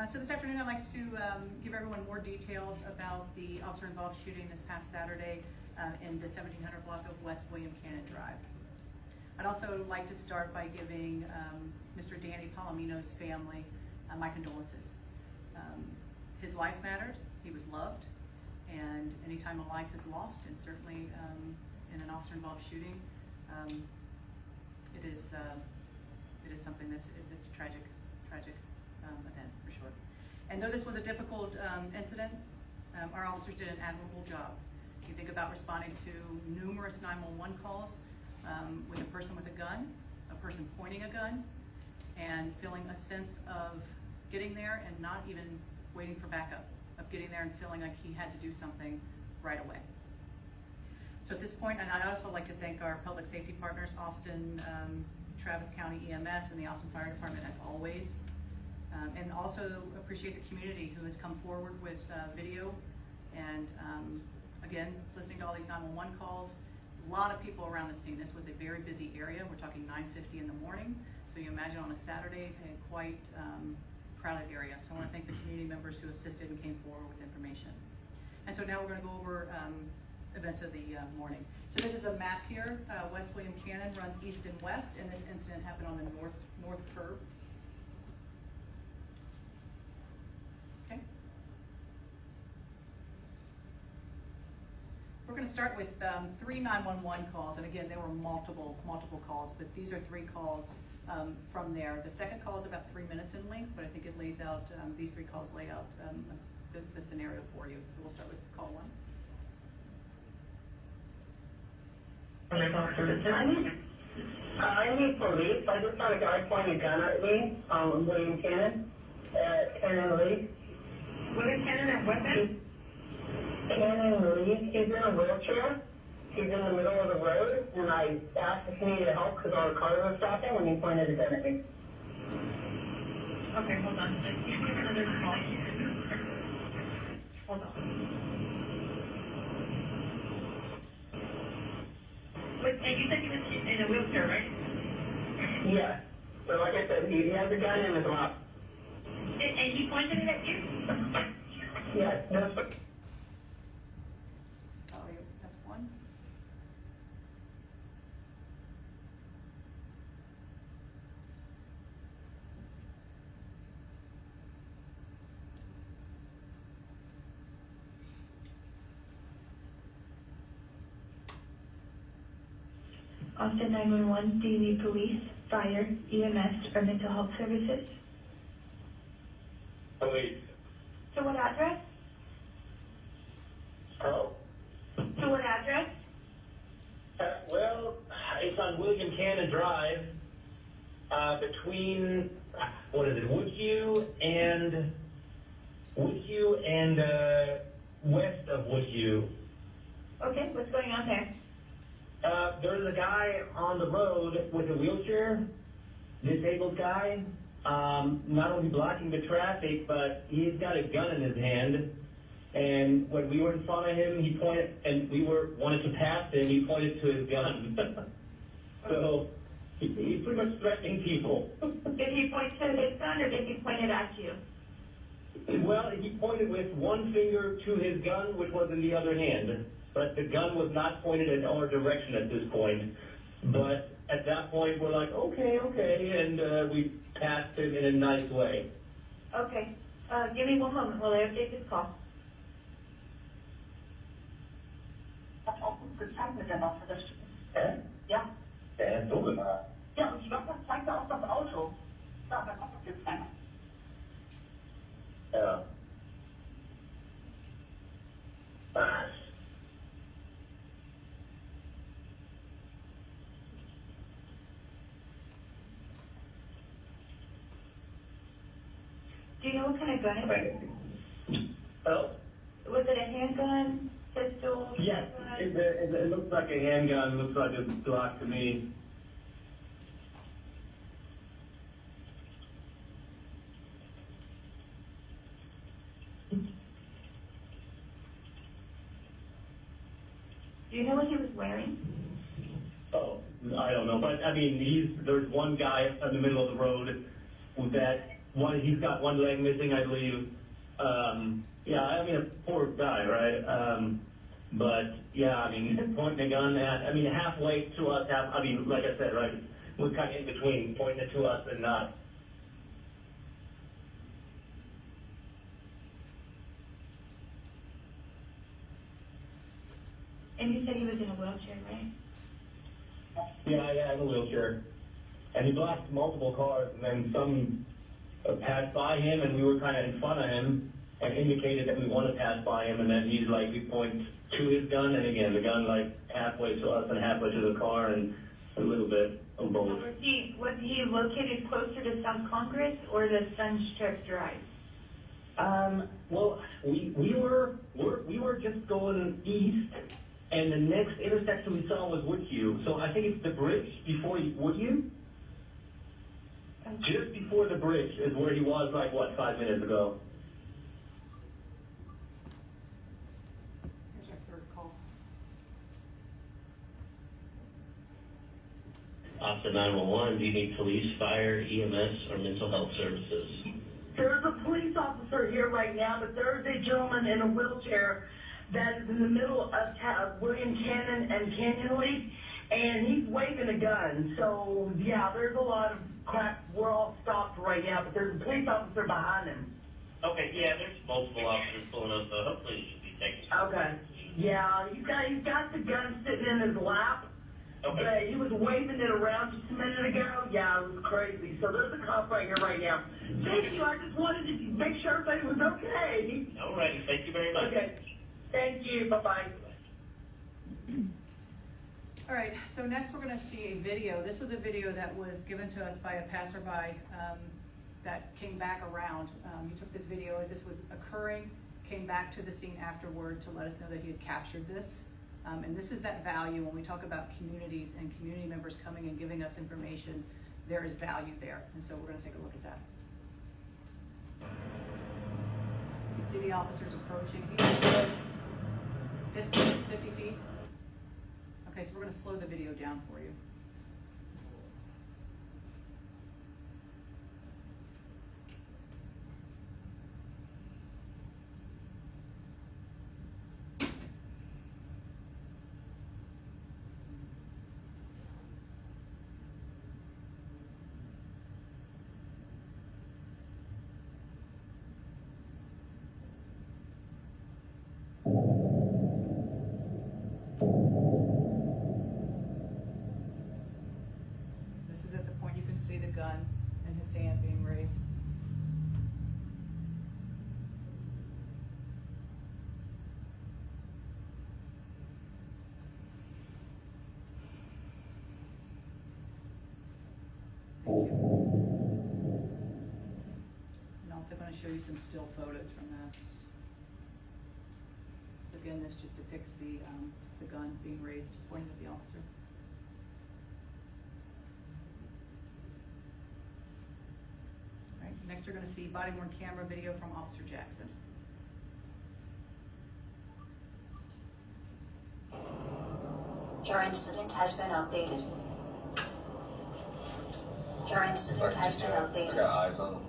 So this afternoon I'd like to give everyone more details about the officer-involved shooting this past Saturday in the 1700 block of West William Cannon Drive. I'd also like to start by giving Mr. Danny Palomino's family my condolences. His life mattered, he was loved, and anytime a life is lost, and certainly in an officer-involved shooting, it is something it's a tragic event for sure. And though this was a difficult incident, our officers did an admirable job. You think about responding to numerous 911 calls with a person with a gun, a person pointing a gun, and feeling a sense of getting there and not even waiting for backup, of getting there and feeling like he had to do something right away. So at this point, and I'd also like to thank our public safety partners, Austin, Travis County EMS, and the Austin Fire Department as always. And also appreciate the community who has come forward with video and again, listening to all these 911 calls. A lot of people around the scene. This was a very busy area. We're talking 9:50 in the morning. So you imagine on a Saturday, a quite crowded area. So I want to thank the community members who assisted and came forward with information. And so now we're going to go over events of the morning. So this is a map here. West William Cannon runs east and west, and this incident happened on the north curb. Okay. We're going to start with 3 911 calls, and again, there were multiple calls, but these are 3 calls from there. The second call is about 3 minutes in length, but I think it lays out, these 3 calls lay out the scenario for you. So we'll start with call 1. I need police. I just had a guy pointing a gun at me, William Cannon, at Cannon Lee. William Cannon at what then? Cannon Lee. He's in a wheelchair. He's in the middle of the road, and I asked if he needed help because all the cars were stopping when he pointed a gun at me. Okay, hold on. Can you give another call? Hold on. Wait, and you said he was in a wheelchair, right? Yeah. So like I said, he has a gun in his mouth. And he pointed it at you? Yes. That's Sorry, that's 1. Austin 911, do you need police, fire, EMS, or mental health services? Police. To what address? Oh. To what address? Well, it's on William Cannon Drive, between, what is it, Woodhue and west of Woodhue. Okay, what's going on there? There's a guy on the road with a wheelchair, disabled guy, not only blocking the traffic, but he's got a gun in his hand. And when we were in front of him, he pointed, and we wanted to pass him, he pointed to his gun. So he's pretty much threatening people. Did he point to his gun or did he point it at you? Well, he pointed with one finger to his gun, which was in the other hand. But the gun was not pointed in our direction at this point. But at that point, we're like, okay, and we passed him in a nice way. Okay, give me 1 moment while I update this call. hat auch gut gezeigt mit der Waffe, das stimmt. Ja. Der ist so gemacht. Ja, und die Waffe zeigte auch das Auto. Da kommt es jetzt einer. Ja. Do you know what kind of gun it was? Oh? Was it a handgun, pistol? Yes, it looks like a handgun, looks like a Glock to me. Do you know what he was wearing? Oh, I don't know, but I mean, there's one guy in the middle of the road that he's got one leg missing, I believe. Yeah, I mean, a poor guy, right? But yeah, I mean, he's pointing a gun at, I mean, halfway to us, I mean, like I said, right, we're kind of in between, pointing it to us and not. And you said he was in a wheelchair, right? Yeah, in a wheelchair. And he blocked multiple cars, and then some passed by him, and we were kind of in front of him, and indicated that we want to pass by him, and then he's like, we point to his gun, and again, the gun like halfway to us and halfway to the car, and a little bit of both. Was he located closer to South Congress or the Sunstrip Drive? Well, we were just going east, and the next intersection we saw was Woodhue. So I think it's the bridge before Woodhue. Just before the bridge is where he was, like, what, 5 minutes ago. Here's our third call. Officer 911, do you need police, fire, EMS, or mental health services? There's a police officer here right now, but there's a gentleman in a wheelchair that is in the middle of William Cannon and Canyon League, and he's waving a gun. So, yeah, there's a lot of crap. We're all stopped right now, but there's a police officer behind him. Okay, yeah, there's multiple officers pulling up, so hopefully it should be taken. Okay. Yeah, he's got the gun sitting in his lap. Okay. But he was waving it around just a minute ago. Yeah, it was crazy. So there's a cop right here right now. Thank you. I just wanted to make sure everybody was okay. Alrighty, thank you very much. Okay. Thank you. Bye-bye. All right, so next we're gonna see a video. This was a video that was given to us by a passerby that came back around. He took this video as this was occurring, came back to the scene afterward to let us know that he had captured this. And this is that value when we talk about communities and community members coming and giving us information, there is value there. And so we're gonna take a look at that. You can see the officers approaching. He's 50 feet. Okay, so we're gonna slow the video down for you. This is at the point you can see the gun and his hand being raised. I'm also going to show you some still photos from that. Again, this just depicts the gun being raised, pointing at the officer. All right, next you're going to see body-worn camera video from Officer Jackson. Your incident has been updated. Your incident has been I updated. got eyes on him.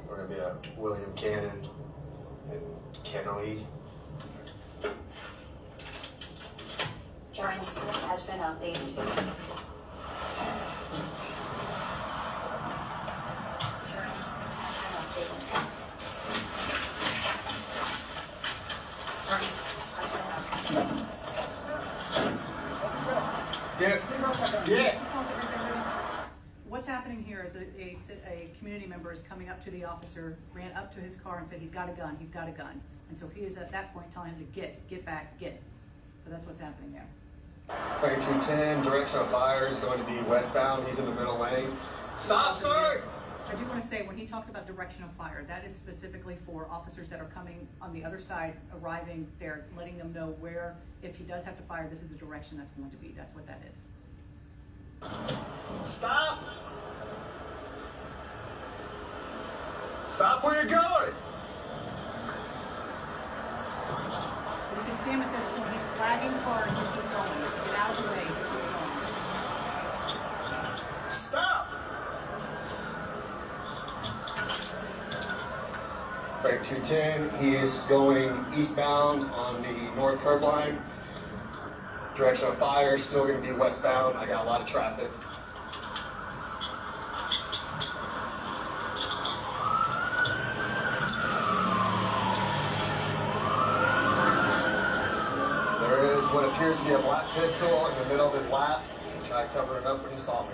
We're gonna be at William Cannon and Cannoe. Your incident has been updated. Your incident has been updated. Your incident has been updated. Yeah. What's happening here is a community member is coming up to the officer, ran up to his car and said, he's got a gun, he's got a gun. And so he is at that point telling him to get back, get. So that's what's happening there. 2210, direction of fire is going to be westbound. He's in the middle lane. Stop, sir! I do want to say, when he talks about direction of fire, that is specifically for officers that are coming on the other side, arriving there, letting them know where, if he does have to fire, this is the direction that's going to be. That's what that is. Stop! Stop where you're going! So you can see him at this point. He's flagging cars to keep going. Get out of the way. Keep going. Stop! Break 210, he is going eastbound on the north curb line. Direction of fire, still going to be westbound. I got a lot of traffic. There is what appears to be a black pistol in the middle of his lap. He tried covering it up when he saw me.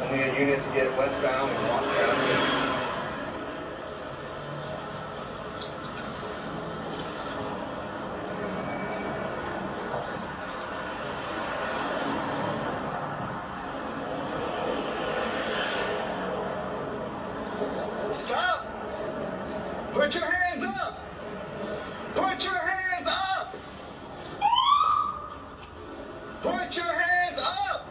Only a unit to get westbound and walk down. Stop! Put your hands up! Put your hands up! Put your hands up!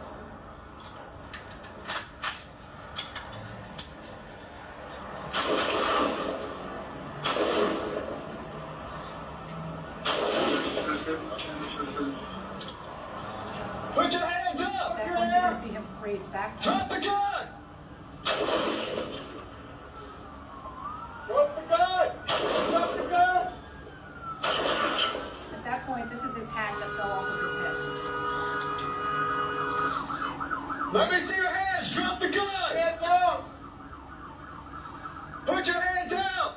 Put your hands up! That point, you're gonna see him raise back. Drop the gun! What's the gun? Drop the gun! At that point, this is his hat that fell off of his head. Let me see your hands! Drop the gun! Hands up! Put your hands out!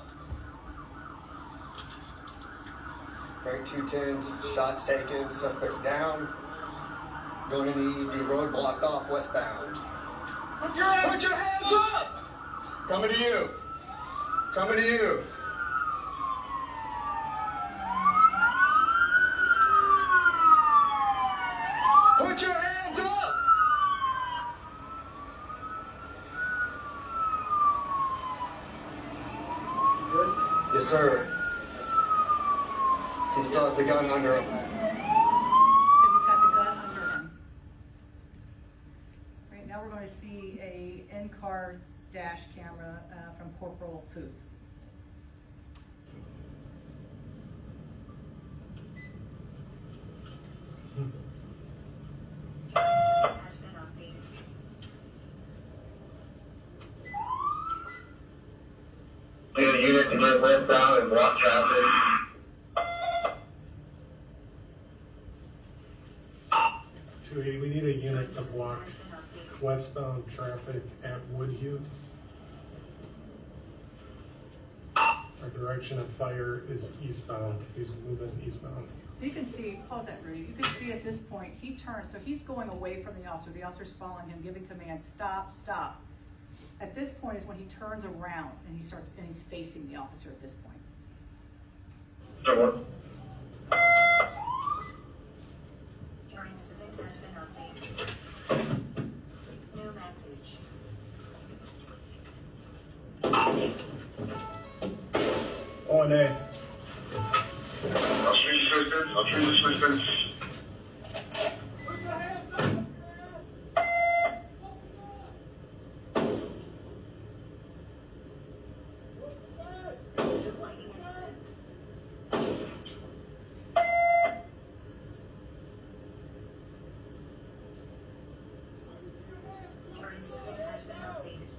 Break 210s, shots taken, suspects down. Going to need the road blocked off westbound. Put your hands up! Coming to you. Coming to you. Put your hands up! Yes, sir. He still has the gun under him. So he's got the gun under him. Right now, we're going to see a in-car dash camera from Corporal Futh. Has been updated. Need a unit to get westbound and block traffic. We need a unit to block westbound traffic at Woodhue. Our direction of fire is eastbound. He's moving eastbound. So you can see, pause that, Rudy. You can see at this point, he turns, so he's going away from the officer. The officer's following him, giving commands, stop, stop. At this point is when he turns around and he's facing the officer at this point. Your incident has been updated. New message. O&A. I'll treat this distance. Lighting incident. Your incident has been updated.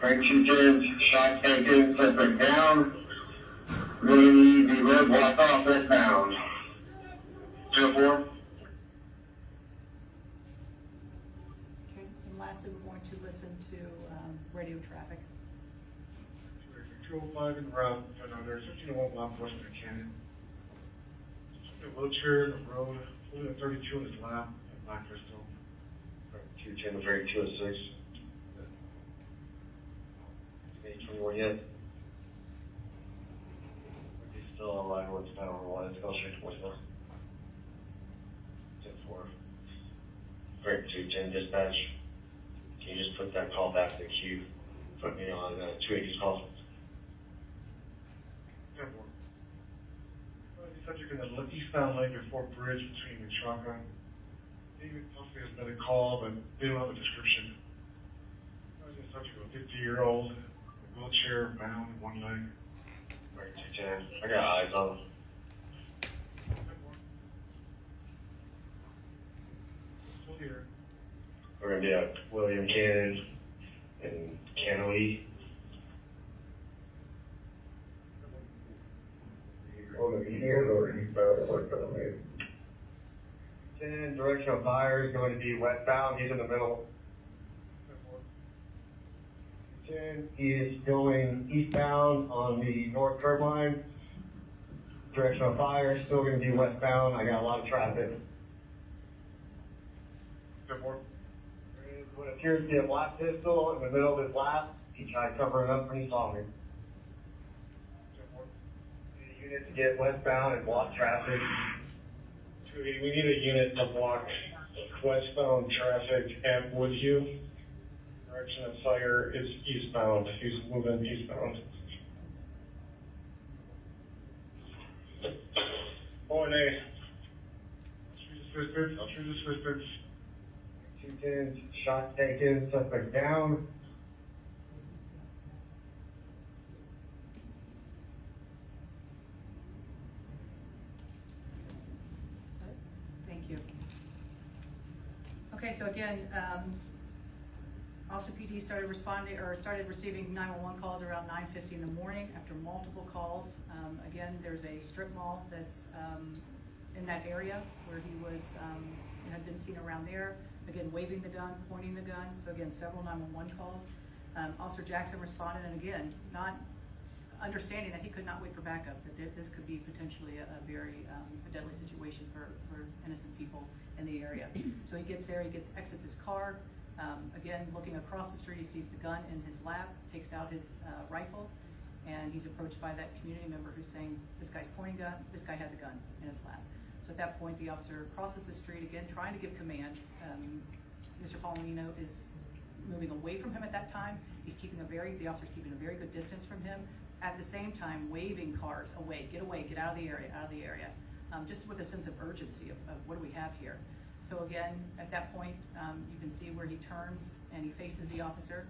Break 210s, shots taken, suspect down. We're gonna need the road blocked off westbound. 204. Okay, and lastly, we're going to listen to radio traffic. 205 in route, there's 1501 law enforcement in Cannon. A wheelchair in the road, holding a 32 in his lap, and black pistol. 210 was very 206. Any 21 yet? He's still online with the power one. It's going straight to voicemail. 10-4. Break 210 dispatch. Can you just put that call back in the queue? Put me on 280's call. Yeah, boy. You said you're gonna look eastbound Lake at Fort Bridge between Minnetonka. Maybe possibly has been a call, but they don't have a description. I was just talking to a 50-year-old, wheelchair bound, one leg. Right, 210. I got eyes on him. Still here. We're gonna be at William Cannon and Canley. And directional fire is going to be westbound. He's in the middle. He is going eastbound on the north curb line. Directional fire is still going to be westbound. I got a lot of traffic. What appears to be a black pistol in the middle of his lap. He tried covering up when he saw me. The unit to get westbound and block traffic. We need a unit to block westbound traffic at Woodview. Direction of fire is eastbound. He's moving eastbound. O&A. I'll choose assistance. 210, shots taken, suspect down. Thank you. Okay, so again, Officer PD started receiving 911 calls around 9:50 in the morning after multiple calls. Again, there's a strip mall that's in that area where he was, had been seen around there. Again, waving the gun, pointing the gun. So again, several 911 calls. Officer Jackson responded, and again, not understanding that he could not wait for backup, that this could be potentially a very deadly situation for innocent people in the area. So he gets there, exits his car. Again, looking across the street, he sees the gun in his lap, takes out his rifle, and he's approached by that community member who's saying, this guy's pointing gun, this guy has a gun in his lap. So at that point, the officer crosses the street again, trying to give commands. Mr. Palomino is moving away from him at that time. The officer's keeping a very good distance from him. At the same time, waving cars away, get out of the area, just with a sense of urgency of what do we have here. So again, at that point, you can see where he turns and he faces the officer,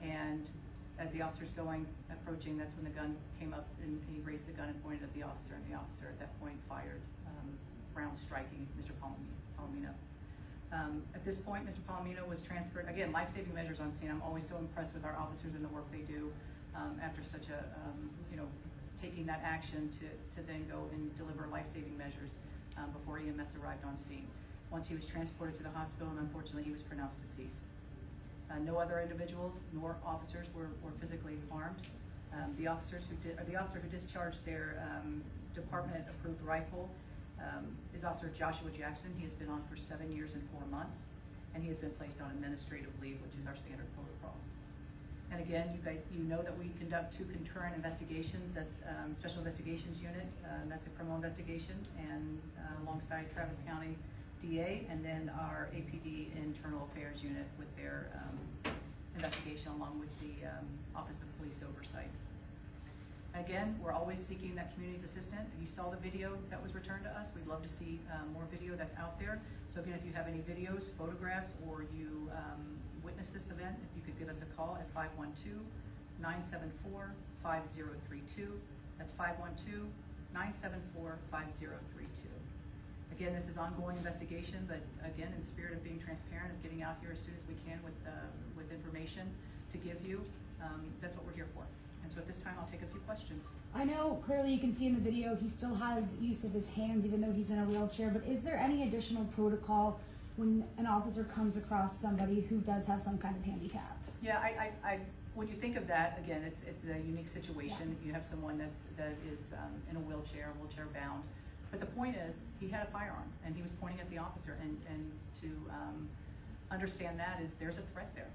and as the officer's approaching, that's when the gun came up, and he raised the gun and pointed at the officer, and the officer at that point fired rounds striking Mr. Palomino. At this point, Mr. Palomino was transferred, again, life-saving measures on scene. I'm always so impressed with our officers and the work they do after such a, taking that action to then go and deliver life-saving measures before EMS arrived on scene. Once he was transported to the hospital, and unfortunately he was pronounced deceased. No other individuals nor officers were physically harmed. The officer who discharged their department-approved rifle is Officer Joshua Jackson. He has been on for 7 years and 4 months, and he has been placed on administrative leave, which is our standard protocol. And again, you know that we conduct 2 concurrent investigations. That's Special Investigations Unit, that's a criminal investigation, and alongside Travis County DA, and then our APD Internal Affairs Unit with their investigation, along with the Office of Police Oversight. Again, we're always seeking that community's assistance. You saw the video that was returned to us. We'd love to see more video that's out there. So again, if you have any videos, photographs, or you witnessed this event, if you could give us a call at 512-974-5032. That's 512-974-5032. Again, this is ongoing investigation, but again, in the spirit of being transparent, of getting out here as soon as we can with information to give you, that's what we're here for. And so at this time, I'll take a few questions. I know clearly you can see in the video he still has use of his hands even though he's in a wheelchair, but is there any additional protocol when an officer comes across somebody who does have some kind of handicap? Yeah, I when you think of that, again, it's a unique situation. You have someone that is in a wheelchair bound. But the point is, he had a firearm and he was pointing at the officer, and to understand that is there's a threat there,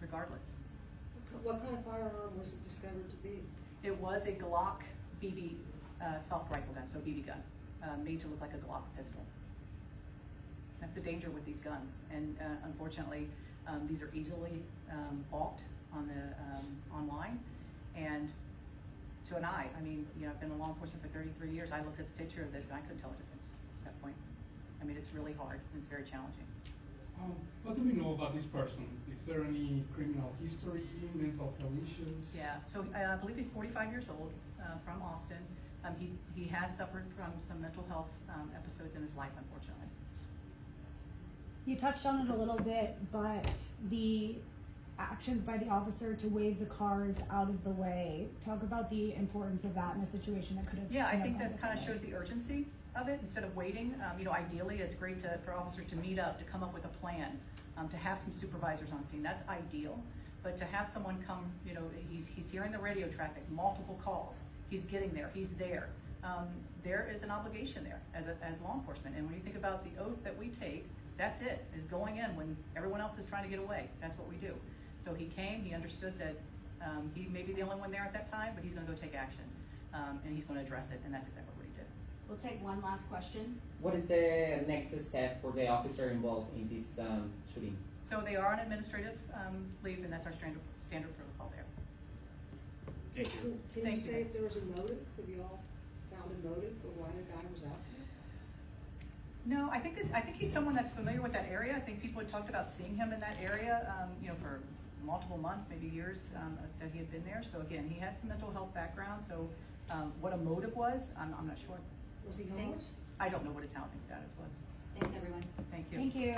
regardless. What kind of firearm was it discovered to be? It was a Glock BB soft rifle gun, so BB gun, made to look like a Glock pistol. That's the danger with these guns, and unfortunately, These are easily balked on the online, and to an eye, I mean, you know, I've been in law enforcement for 33 years. I looked at the picture of this and I couldn't tell the difference at that point. I mean, it's really hard and it's very challenging. What do we know about this person? Is there any criminal history, mental health issues? Yeah, so I believe he's 45 years old, from Austin. He has suffered from some mental health episodes in his life, unfortunately. You touched on it a little bit, but the actions by the officer to wave the cars out of the way, talk about the importance of that in a situation that could have. Yeah, I think that kind of shows the urgency of it, instead of waiting. You know, ideally, it's great for officers to meet up, to come up with a plan, to have some supervisors on scene. That's ideal. But to have someone come, you know, he's hearing the radio traffic, multiple calls. He's getting there. He's there. There is an obligation there as law enforcement. And when you think about the oath that we take, that's it, is going in when everyone else is trying to get away. That's what we do. So he came, he understood that he may be the only one there at that time, but he's going to go take action. And he's going to address it, and that's exactly what he did. We'll take one last question. What is the next step for the officer involved in this shooting? So they are on administrative leave, and that's our standard protocol there. Thank you. Can you Thank say you. if there was a motive? Have you all found a motive for why the guy was out there? No, I think he's someone that's familiar with that area. I think people had talked about seeing him in that area, you know, for multiple months, maybe years, that he had been there. So again, he had some mental health background. So what a motive was, I'm not sure. Was he homeless? I don't know what his housing status was. Thanks, everyone. Thank you. Thank you.